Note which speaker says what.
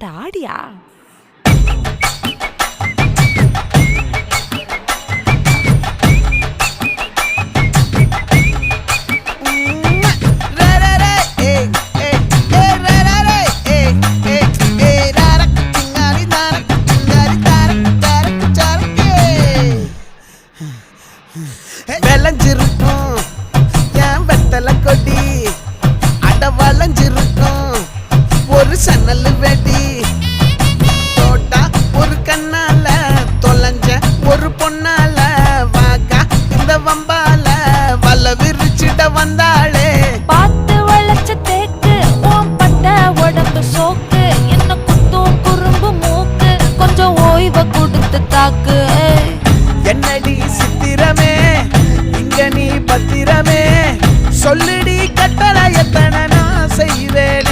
Speaker 1: அட ஆடியா?
Speaker 2: விளைஞ்சிருக்கும் என் வெத்தலை கொடி, அட வளைஞ்சிருக்கும் ஒரு சன்னல் வெடி. தோட்டா ஒரு கண்ணால தொலைஞ்ச ஒரு பொண்ணால வாக்கா இந்த வம்பால வல விரிச்சிட வந்தாளே.
Speaker 1: பார்த்து வளைச்ச தேக்கு ஓம் பட்ட உடம்பு சோக்கு, என்ன குத்தும் குறும்பு மூக்கு, கொஞ்சம் ஓய்வை கொடுத்து தாக்கு.
Speaker 2: என்னடி சித்திரமே இங்க நீ பத்திரமே, சொல்லுடி கட்டளை எத்தனை நான் செய்வேன்.